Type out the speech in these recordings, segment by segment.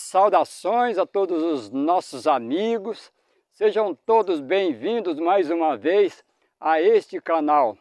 Saudações a todos os nossos amigos, sejam todos bem-vindos mais uma vez a este canal.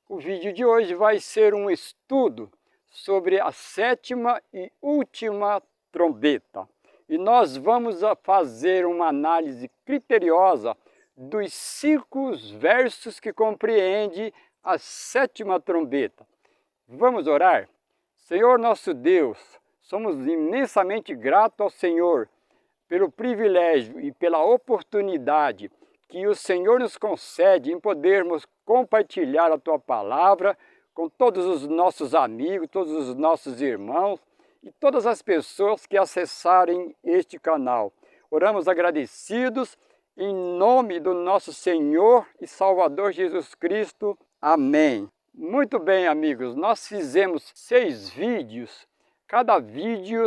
O vídeo de hoje vai ser um estudo sobre a sétima e última trombeta. E nós vamos fazer uma análise criteriosa dos 5 versos que compreende a sétima trombeta. Vamos orar? Senhor nosso Deus, somos imensamente gratos ao Senhor pelo privilégio e pela oportunidade que o Senhor nos concede em podermos compartilhar a Tua Palavra com todos os nossos amigos, todos os nossos irmãos e todas as pessoas que acessarem este canal. Oramos agradecidos em nome do nosso Senhor e Salvador Jesus Cristo. Amém. Muito bem, amigos, nós fizemos 6 vídeos, cada vídeo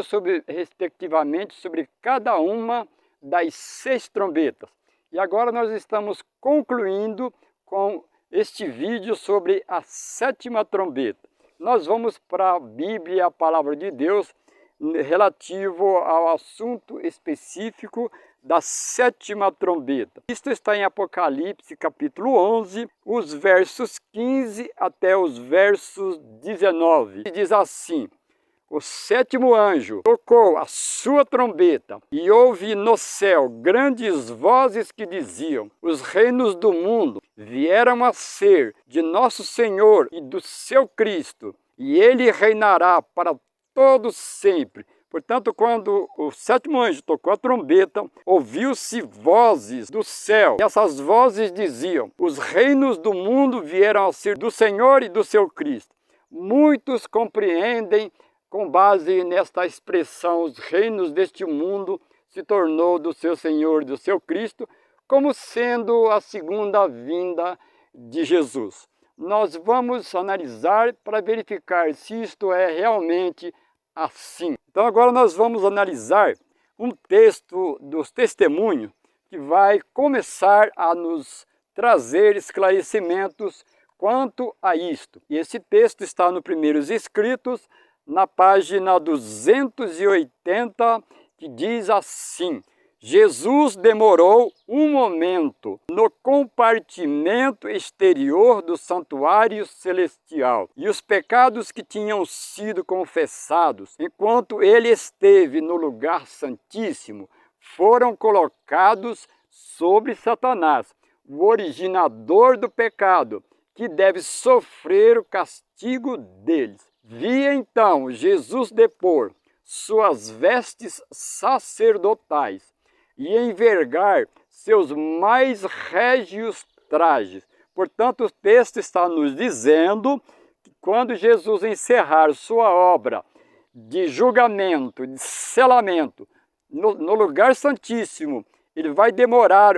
respectivamente sobre cada uma das 6 trombetas. E agora nós estamos concluindo com este vídeo sobre a sétima trombeta. Nós vamos para a Bíblia, a Palavra de Deus, relativo ao assunto específico da sétima trombeta. Isto está em Apocalipse capítulo 11, os versos 15 até os versos 19. E diz assim: o sétimo anjo tocou a sua trombeta, e houve no céu grandes vozes que diziam: os reinos do mundo vieram a ser de nosso Senhor e do seu Cristo, e ele reinará para todos sempre. Portanto, quando o sétimo anjo tocou a trombeta, ouviu-se vozes do céu. E essas vozes diziam: os reinos do mundo vieram a ser do Senhor e do seu Cristo. Muitos compreendem, com base nesta expressão, os reinos deste mundo se tornou do seu Senhor e do seu Cristo, como sendo a segunda vinda de Jesus. Nós vamos analisar para verificar se isto é realmente assim. Então agora nós vamos analisar um texto dos testemunhos que vai começar a nos trazer esclarecimentos quanto a isto. E esse texto está no Primeiros Escritos, na página 280, que diz assim: Jesus demorou um momento no compartimento exterior do santuário celestial, e os pecados que tinham sido confessados enquanto ele esteve no lugar santíssimo foram colocados sobre Satanás, o originador do pecado, que deve sofrer o castigo deles. Vi então Jesus depor suas vestes sacerdotais e envergar seus mais régios trajes. Portanto, o texto está nos dizendo que quando Jesus encerrar sua obra de julgamento, de selamento, no lugar santíssimo, ele vai demorar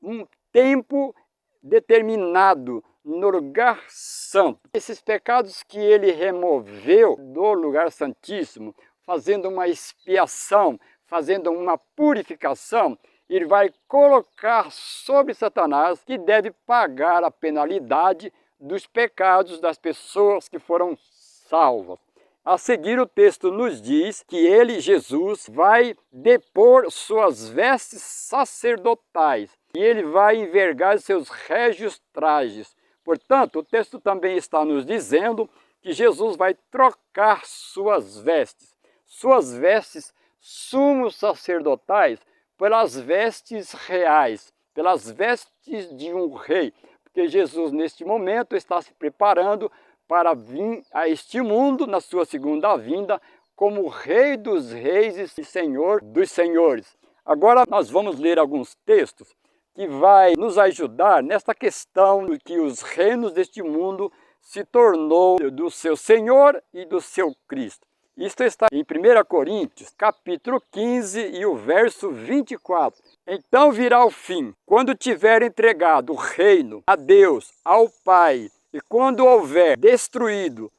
um tempo determinado no lugar santo. Esses pecados que ele removeu do lugar santíssimo, fazendo uma expiação, fazendo uma purificação, ele vai colocar sobre Satanás, que deve pagar a penalidade dos pecados das pessoas que foram salvas. A seguir, o texto nos diz que ele, Jesus, vai depor suas vestes sacerdotais e ele vai envergar seus régios trajes. Portanto, o texto também está nos dizendo que Jesus vai trocar suas vestes sumos sacerdotais, pelas vestes reais, pelas vestes de um rei, porque Jesus neste momento está se preparando para vir a este mundo na sua segunda vinda como Rei dos Reis e Senhor dos Senhores. Agora nós vamos ler alguns textos que vai nos ajudar nesta questão de que os reinos deste mundo se tornou do seu Senhor e do seu Cristo. Isto está em 1 Coríntios, capítulo 15 e o verso 24. Então virá o fim, quando tiver entregado o reino a Deus, ao Pai, e quando houver destruído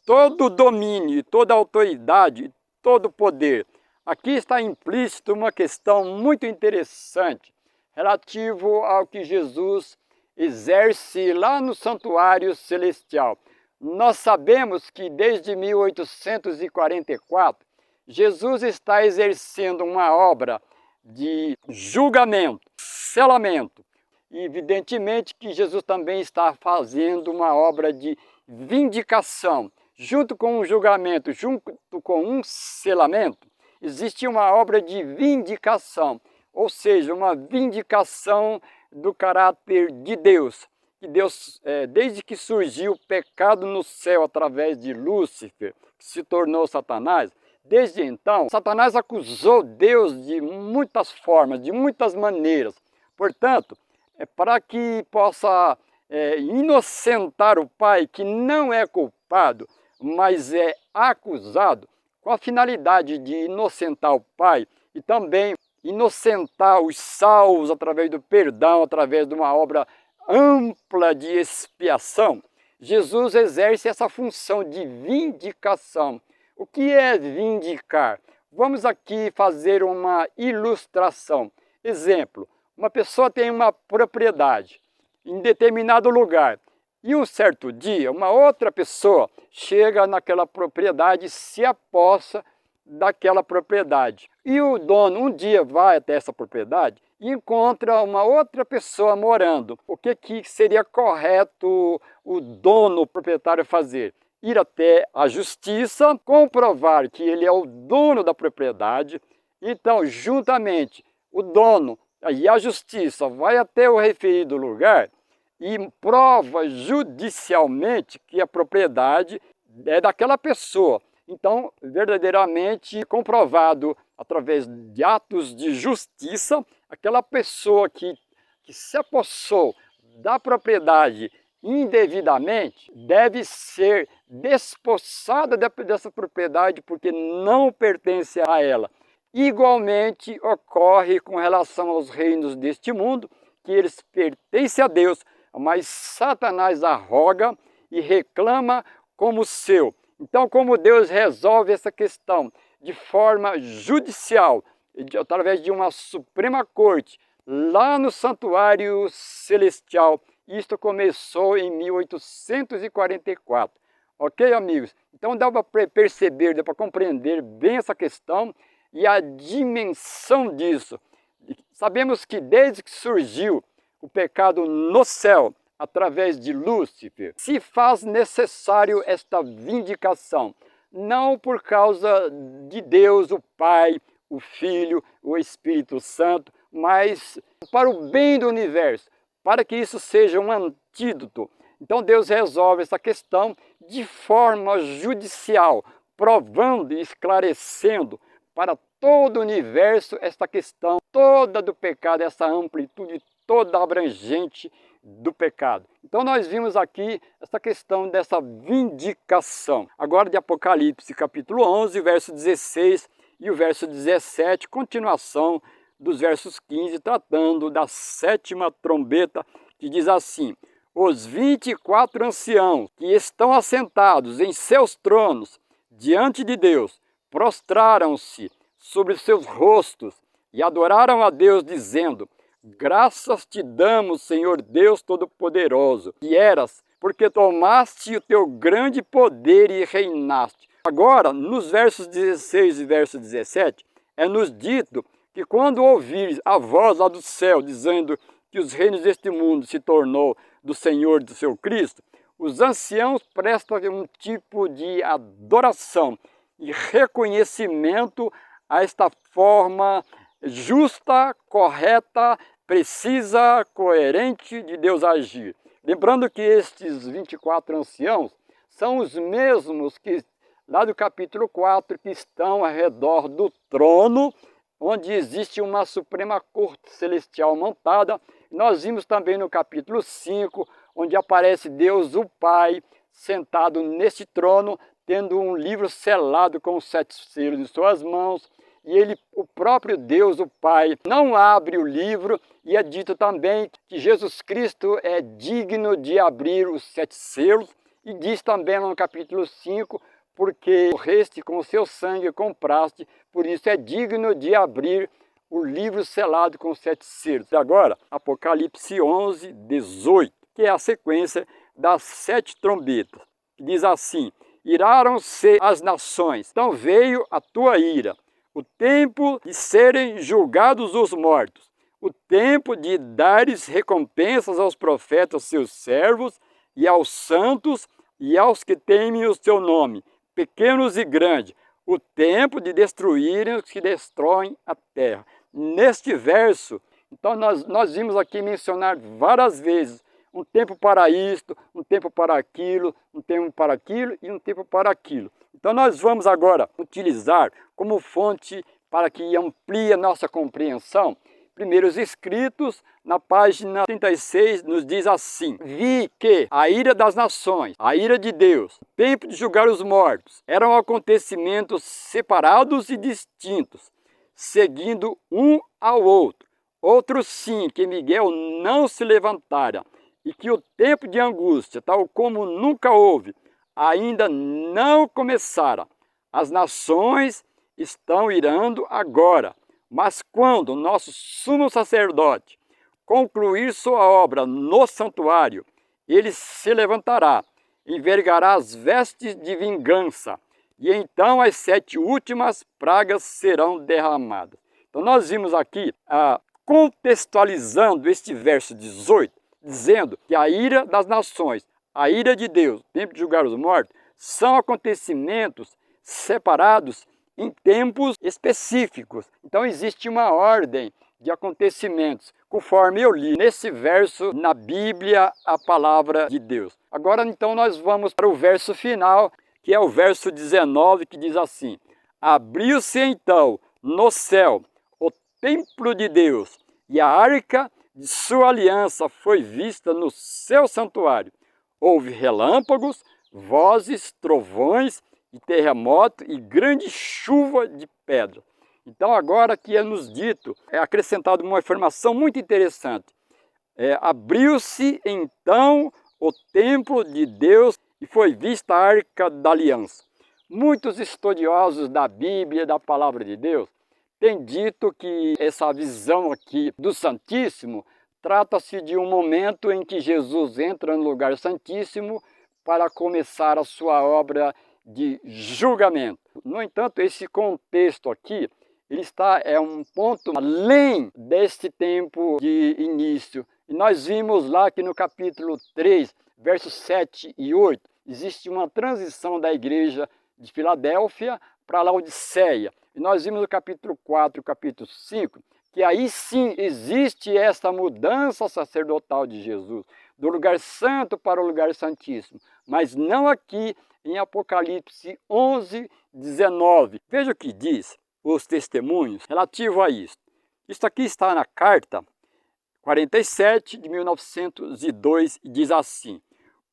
todo o domínio, e toda a autoridade, e todo o poder. Aqui está implícito uma questão muito interessante, relativo ao que Jesus exerce lá no santuário celestial. Nós sabemos que desde 1844 Jesus está exercendo uma obra de julgamento, selamento. E evidentemente que Jesus também está fazendo uma obra de vindicação. Junto com um julgamento, junto com um selamento, existe uma obra de vindicação, ou seja, uma vindicação do caráter de Deus. Que Deus, desde que surgiu o pecado no céu através de Lúcifer, que se tornou Satanás, desde então, Satanás acusou Deus de muitas formas, de muitas maneiras. Portanto, para que possa inocentar o Pai, que não é culpado, mas é acusado, com a finalidade de inocentar o Pai e também inocentar os salvos através do perdão, através de uma obra ampla de expiação, Jesus exerce essa função de vindicação. O que é vindicar? Vamos aqui fazer uma ilustração. Exemplo, uma pessoa tem uma propriedade em determinado lugar e um certo dia uma outra pessoa chega naquela propriedade e se apossa daquela propriedade. E o dono um dia vai até essa propriedade e encontra uma outra pessoa morando. O que seria correto o dono, o proprietário fazer? Ir até a justiça, comprovar que ele é o dono da propriedade. Então, juntamente, o dono e a justiça vai até o referido lugar e prova judicialmente que a propriedade é daquela pessoa. Então, verdadeiramente comprovado através de atos de justiça, aquela pessoa que se apossou da propriedade indevidamente deve ser despossada dessa propriedade porque não pertence a ela. Igualmente ocorre com relação aos reinos deste mundo, que eles pertencem a Deus, mas Satanás arroga e reclama como seu. Então, como Deus resolve essa questão de forma judicial, através de uma Suprema Corte, lá no Santuário Celestial, isto começou em 1844. Ok, amigos? Então dá para perceber, dá para compreender bem essa questão e a dimensão disso. Sabemos que desde que surgiu o pecado no céu, através de Lúcifer, se faz necessário esta vindicação, não por causa de Deus, o Pai, o Filho, o Espírito Santo, mas para o bem do universo, para que isso seja um antídoto. Então Deus resolve essa questão de forma judicial, provando e esclarecendo para todo o universo esta questão toda do pecado, essa amplitude toda abrangente do pecado. Então nós vimos aqui essa questão dessa vindicação. Agora de Apocalipse capítulo 11, verso 16 e o verso 17, continuação dos versos 15, tratando da sétima trombeta, que diz assim: os 24 anciãos que estão assentados em seus tronos diante de Deus, prostraram-se sobre seus rostos e adoraram a Deus, dizendo: graças te damos, Senhor Deus Todo-Poderoso, que eras, porque tomaste o teu grande poder e reinaste. Agora, nos versos 16 e verso 17, é-nos dito que quando ouvires a voz lá do céu, dizendo que os reinos deste mundo se tornou do Senhor e do seu Cristo, os anciãos prestam um tipo de adoração e reconhecimento a esta forma justa, correta, precisa, coerente de Deus agir. Lembrando que estes 24 anciãos são os mesmos que, lá do capítulo 4, que estão ao redor do trono, onde existe uma Suprema Corte Celestial montada. Nós vimos também no capítulo 5, onde aparece Deus, o Pai, sentado nesse trono, tendo um livro selado com os 7 selos em suas mãos. E ele, o próprio Deus, o Pai, não abre o livro, e é dito também que Jesus Cristo é digno de abrir os 7 selos, e diz também no capítulo 5, porque morreste com o seu sangue compraste, por isso é digno de abrir o livro selado com os 7 selos. E agora, Apocalipse 11, 18, que é a sequência das 7 trombetas. Diz assim: iraram-se as nações, então veio a tua ira, o tempo de serem julgados os mortos, o tempo de dares recompensas aos profetas, seus servos, e aos santos, e aos que temem o teu nome, pequenos e grandes, o tempo de destruírem os que destroem a terra. Neste verso, então nós vimos aqui mencionar várias vezes um tempo para isto, um tempo para aquilo, um tempo para aquilo e um tempo para aquilo. Então nós vamos agora utilizar como fonte para que amplie a nossa compreensão. Primeiros escritos, na página 36, nos diz assim: vi que a ira das nações, a ira de Deus, o tempo de julgar os mortos, eram acontecimentos separados e distintos, seguindo um ao outro. Outro sim, que Miguel não se levantara, e que o tempo de angústia, tal como nunca houve, ainda não começara. As nações estão irando agora, mas quando nosso sumo sacerdote concluir sua obra no santuário, ele se levantará, envergará as vestes de vingança, e então as 7 últimas pragas serão derramadas. Então nós vimos aqui, contextualizando este verso 18, dizendo que a ira das nações, a ira de Deus, o tempo de julgar os mortos, são acontecimentos separados em tempos específicos. Então existe uma ordem de acontecimentos, conforme eu li nesse verso na Bíblia, a palavra de Deus. Agora então nós vamos para o verso final, que é o verso 19, que diz assim: abriu-se então no céu o templo de Deus, e a arca de sua aliança foi vista no seu santuário. Houve relâmpagos, vozes, trovões e terremoto e grande chuva de pedra. Então agora que é nos dito, é acrescentado uma informação muito interessante. Abriu-se então o templo de Deus e foi vista a arca da aliança. Muitos estudiosos da Bíblia, da palavra de Deus, têm dito que essa visão aqui do Santíssimo trata-se de um momento em que Jesus entra no lugar santíssimo para começar a sua obra de julgamento. No entanto, esse contexto aqui, é um ponto além deste tempo de início. E nós vimos lá que no capítulo 3, versos 7 e 8, existe uma transição da igreja de Filadélfia para Laodiceia. E nós vimos no capítulo 4 e capítulo 5, que aí sim existe essa mudança sacerdotal de Jesus, do lugar santo para o lugar santíssimo, mas não aqui em Apocalipse 11, 19. Veja o que diz os testemunhos relativo a isso. Isso aqui está na carta 47 de 1902 e diz assim: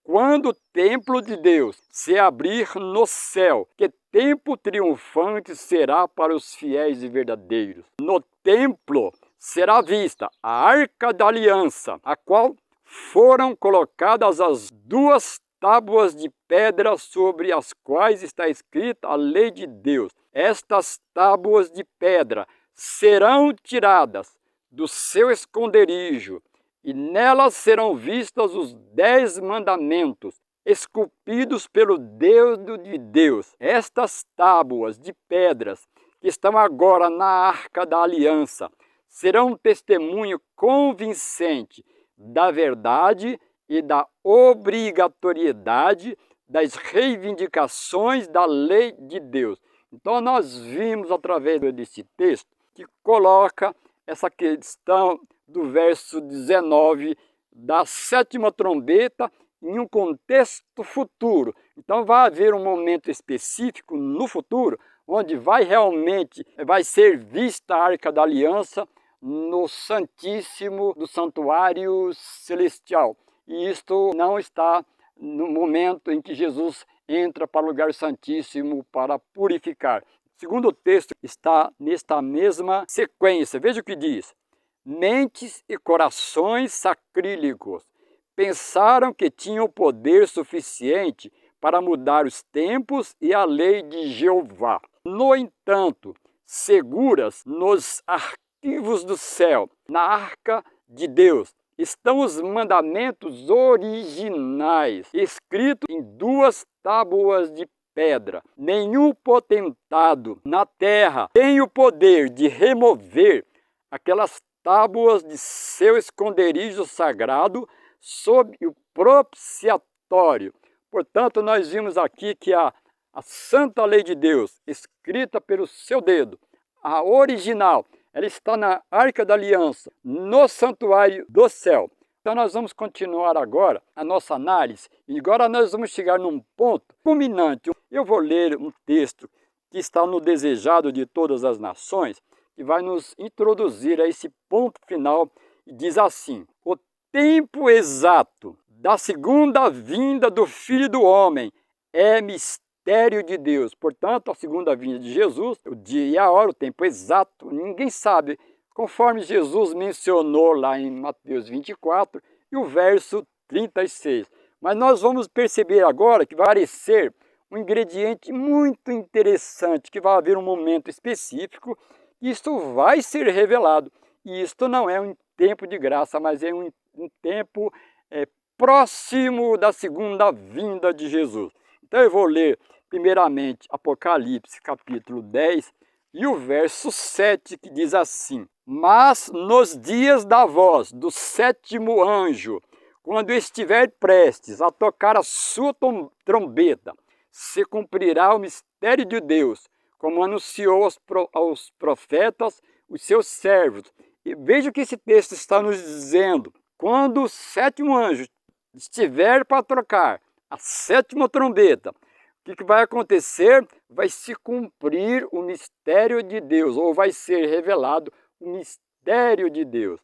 quando o templo de Deus se abrir no céu, que tempo triunfante será para os fiéis e verdadeiros. No templo será vista a arca da aliança, a qual foram colocadas as 2 tábuas de pedra sobre as quais está escrita a lei de Deus. Estas tábuas de pedra serão tiradas do seu esconderijo, e nelas serão vistos os 10 mandamentos, esculpidos pelo Deus de Deus. Estas tábuas de pedras que estão agora na arca da aliança serão um testemunho convincente da verdade e da obrigatoriedade das reivindicações da lei de Deus. Então nós vimos através desse texto que coloca essa questão do verso 19 da 7ª trombeta em um contexto futuro. Então vai haver um momento específico no futuro onde vai ser vista a Arca da Aliança no Santíssimo do Santuário Celestial. E isto não está no momento em que Jesus entra para o lugar santíssimo para purificar. Segundo o texto, está nesta mesma sequência. Veja o que diz: mentes e corações sacrílegos pensaram que tinham poder suficiente para mudar os tempos e a lei de Jeová. No entanto, seguras nos arquivos do céu, na arca de Deus, estão os mandamentos originais, escritos em 2 tábuas de pedra. Nenhum potentado na terra tem o poder de remover aquelas tábuas de seu esconderijo sagrado sob o propiciatório. Portanto, nós vimos aqui que a santa lei de Deus, escrita pelo seu dedo, a original, ela está na Arca da Aliança, no santuário do céu. Então nós vamos continuar agora a nossa análise e agora nós vamos chegar num ponto culminante. Eu vou ler um texto que está no Desejado de Todas as Nações, que vai nos introduzir a esse ponto final e diz assim: o tempo exato da segunda vinda do Filho do Homem é mistério de Deus. Portanto, a segunda vinda de Jesus, o dia e a hora, o tempo exato, ninguém sabe, conforme Jesus mencionou lá em Mateus 24 e o verso 36. Mas nós vamos perceber agora que vai aparecer um ingrediente muito interessante, que vai haver um momento específico, e isto vai ser revelado. E isto não é um tempo de graça, mas é um tempo próximo da segunda vinda de Jesus. Então eu vou ler primeiramente Apocalipse capítulo 10 e o verso 7, que diz assim: mas nos dias da voz do sétimo anjo, quando estiver prestes a tocar a sua trombeta, se cumprirá o mistério de Deus, como anunciou aos profetas, os seus servos. E veja o que esse texto está nos dizendo. Quando o sétimo anjo estiver para tocar a sétima trombeta, o que vai acontecer? Vai se cumprir o mistério de Deus, ou vai ser revelado o mistério de Deus.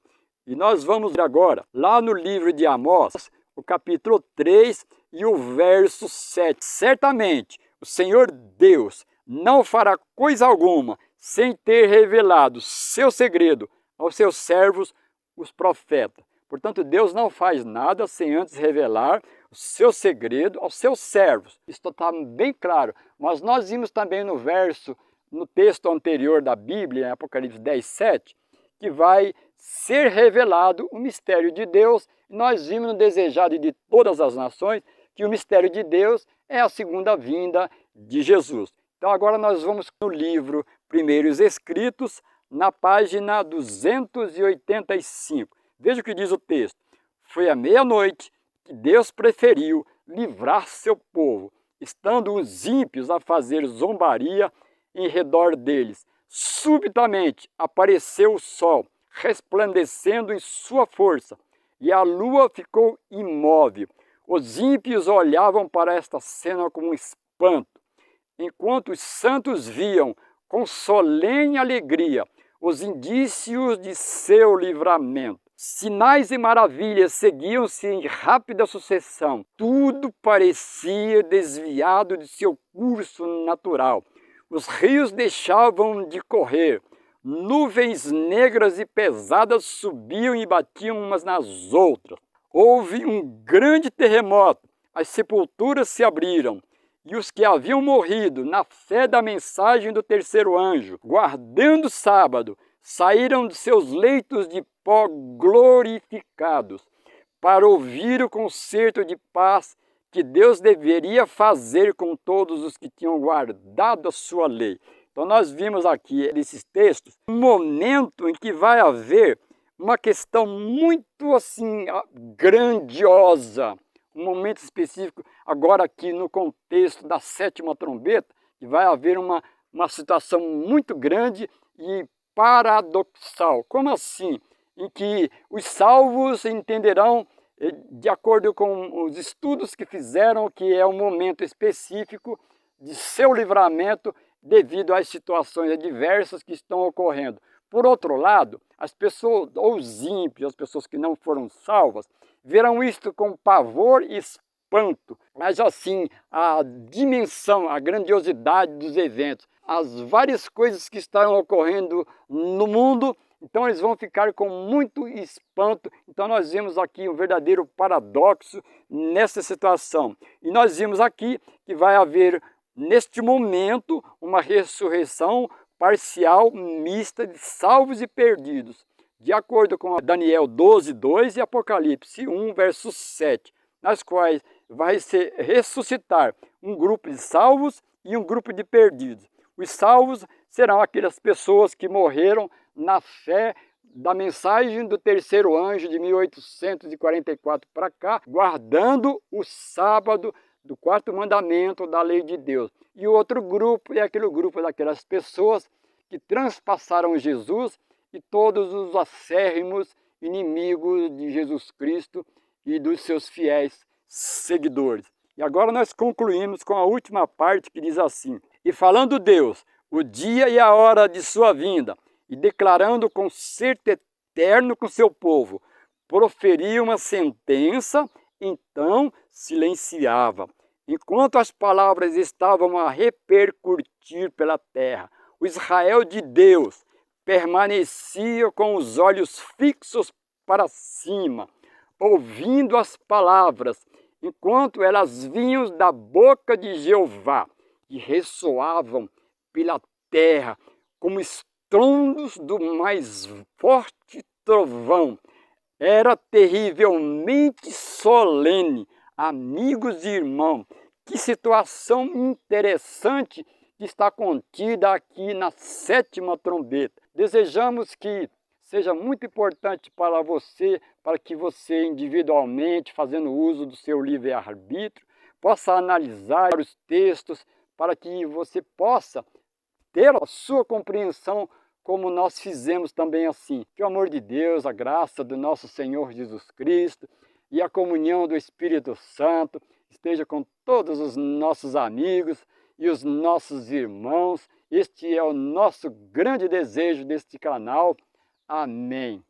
E nós vamos ver agora, lá no livro de Amós, o capítulo 3 e o verso 7. Certamente, o Senhor Deus não fará coisa alguma sem ter revelado seu segredo aos seus servos, os profetas. Portanto, Deus não faz nada sem antes revelar o seu segredo aos seus servos. Isso está bem claro. Mas nós vimos também no texto anterior da Bíblia, em Apocalipse 10, 7, que vai ser revelado o mistério de Deus. Nós vimos no Desejado de Todas as Nações que o mistério de Deus é a segunda vinda de Jesus. Então agora nós vamos no livro Primeiros Escritos, na página 285. Veja o que diz o texto. Foi à meia-noite que Deus preferiu livrar seu povo, estando os ímpios a fazer zombaria em redor deles. Subitamente apareceu o sol, resplandecendo em sua força, e a lua ficou imóvel. Os ímpios olhavam para esta cena com espanto, enquanto os santos viam com solene alegria os indícios de seu livramento. Sinais e maravilhas seguiam-se em rápida sucessão. Tudo parecia desviado de seu curso natural. Os rios deixavam de correr. Nuvens negras e pesadas subiam e batiam umas nas outras. Houve um grande terremoto. As sepulturas se abriram. E os que haviam morrido na fé da mensagem do terceiro anjo, guardando o sábado, saíram de seus leitos de pó glorificados, para ouvir o concerto de paz que Deus deveria fazer com todos os que tinham guardado a sua lei. Então nós vimos aqui nesses textos um momento em que vai haver uma questão muito assim grandiosa, um momento específico, agora aqui no contexto da sétima trombeta, que vai haver uma situação muito grande e paradoxal. Como assim? Em que os salvos entenderão, de acordo com os estudos que fizeram, que é um momento específico de seu livramento devido às situações adversas que estão ocorrendo. Por outro lado, as pessoas, ou os ímpios, as pessoas que não foram salvas, verão isto com pavor e espanto, mas assim, a dimensão, a grandiosidade dos eventos, as várias coisas que estão ocorrendo no mundo, então eles vão ficar com muito espanto. Então nós vemos aqui um verdadeiro paradoxo nessa situação. E nós vimos aqui que vai haver, neste momento, uma ressurreição parcial, mista, de salvos e perdidos, de acordo com Daniel 12, 2 e Apocalipse 1, verso 7, nas quais vai ressuscitar um grupo de salvos e um grupo de perdidos. Os salvos serão aquelas pessoas que morreram na fé da mensagem do terceiro anjo de 1844 para cá, guardando o sábado do quarto mandamento da lei de Deus. E o outro grupo é aquele grupo daquelas pessoas que transpassaram Jesus e todos os acérrimos inimigos de Jesus Cristo e dos seus fiéis seguidores. E agora nós concluímos com a última parte que diz assim: e falando Deus o dia e a hora de sua vinda, e declarando concerto eterno com seu povo, proferia uma sentença, então silenciava. Enquanto as palavras estavam a repercutir pela terra, o Israel de Deus permanecia com os olhos fixos para cima, ouvindo as palavras, enquanto elas vinham da boca de Jeová, e ressoavam pela terra como estrondos do mais forte trovão. Era terrivelmente solene. Amigos e irmãos, que situação interessante que está contida aqui na sétima trombeta. Desejamos que seja muito importante para você, para que você individualmente, fazendo uso do seu livre-arbítrio, possa analisar os textos, para que você possa ter a sua compreensão como nós fizemos também assim. Que o amor de Deus, a graça do nosso Senhor Jesus Cristo e a comunhão do Espírito Santo esteja com todos os nossos amigos e os nossos irmãos. Este é o nosso grande desejo deste canal. Amém.